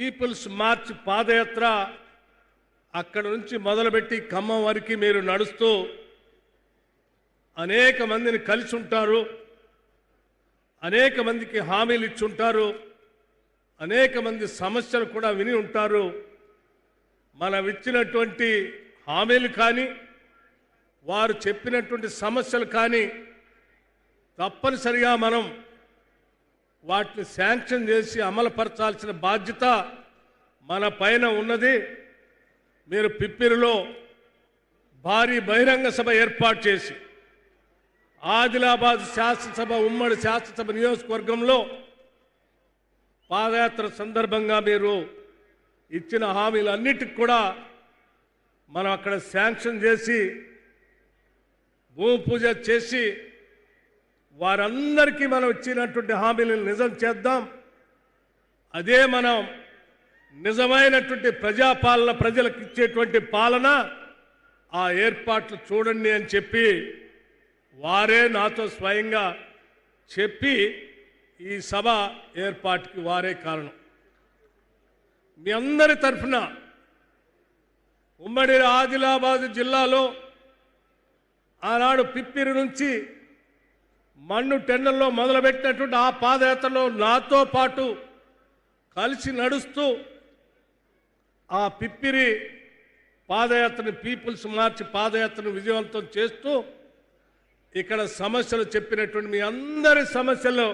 Peoples March పాదయాత్ర అక్కడ నుంచి మొదలుపెట్టి ఖమ్మం వరకు మీరు నడుస్తూ అనేక మందిని కలిసి ఉంటారు, అనేక మందికి హామీలు ఇచ్చి ఉంటారు, అనేక మంది సమస్యలు కూడా విని ఉంటారు. మనం ఇచ్చినటువంటి హామీలు కానీ వారు చెప్పినటువంటి సమస్యలు కానీ తప్పనిసరిగా మనం వాటిని శాంక్షన్ చేసి అమలుపరచాల్సిన బాధ్యత మన పైన ఉన్నది. మీరు పిప్పిరిలో భారీ బహిరంగ సభ ఏర్పాటు చేసి ఆదిలాబాద్ శాసనసభ ఉమ్మడి శాసనసభ నియోజకవర్గంలో పాదయాత్ర సందర్భంగా మీరు ఇచ్చిన హామీలన్నిటికి కూడా మనం అక్కడ శాంక్షన్ చేసి భూమి పూజ చేసి వారందరికీ మనం ఇచ్చినటువంటి హామీలను నిజం చేద్దాం. అదే మనం నిజమైనటువంటి ప్రజాపాలన, ప్రజలకు ఇచ్చేటువంటి పాలన. ఆ ఏర్పాట్లు చూడండి అని చెప్పి వారే నాతో స్వయంగా చెప్పి ఈ సభ ఏర్పాటుకి వారే కారణం. మీ అందరి తరఫున ఉమ్మడి ఆదిలాబాద్ జిల్లాలో ఆనాడు పిప్పిరి నుంచి మన్ను టెండల్లో మొదలుపెట్టినటువంటి ఆ పాదయాత్రలో నాతో పాటు కలిసి నడుస్తూ ఆ పిప్పిరి పాదయాత్రని, పీపుల్స్ మార్చ్ పాదయాత్రను విజయవంతం చేస్తూ ఇక్కడ సమస్యలు చెప్పినటువంటి మీ అందరి సమస్యలు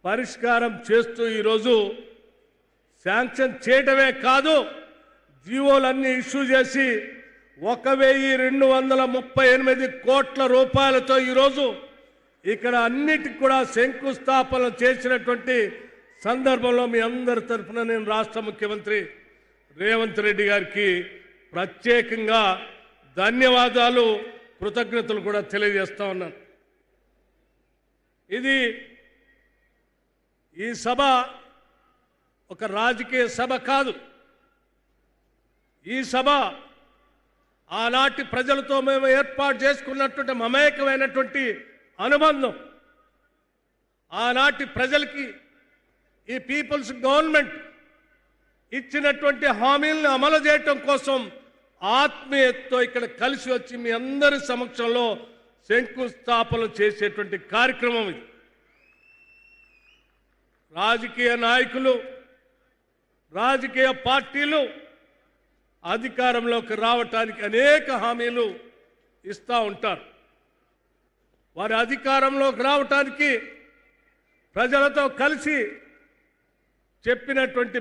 పరిష్కారం చేస్తూ ఈరోజు శాంక్షన్ చేయటమే కాదు, జీవోలన్నీ ఇష్యూ చేసి 1238 కోట్ల రూపాయలతో ఈరోజు ఇక్కడ అన్నిటికి కూడా శంకుస్థాపన చేసినటువంటి సందర్భంలో మీ అందరి తరఫున నేను రాష్ట్ర ముఖ్యమంత్రి రేవంత్ రెడ్డి గారికి ప్రత్యేకంగా ధన్యవాదాలు, కృతజ్ఞతలు కూడా తెలియజేస్తా ఉన్నాను. ఈ సభ ఒక రాజకీయ సభ కాదు. ఈ సభ ఆనాటి ప్రజలతో మేము ఏర్పాటు చేసుకున్నటువంటి మమేకమైనటువంటి అనుబంధం. ఆనాటి ప్రజలకి ఈ పీపుల్స్ గవర్నమెంట్ ఇచ్చినటువంటి హామీలను అమలు చేయటం కోసం ఆత్మీయతతో ఇక్కడ కలిసి వచ్చి మీ అందరి సమక్షంలో శంకుస్థాపన చేసేటువంటి కార్యక్రమం ఇది. రాజకీయ నాయకులు, రాజకీయ పార్టీలు అధికారంలోకి రావటానికి అనేక హామీలు ఇస్తూ ఉంటారు. వారి అధికారంలోకి రావటానికి ప్రజలతో కలిసి చెప్పినటువంటి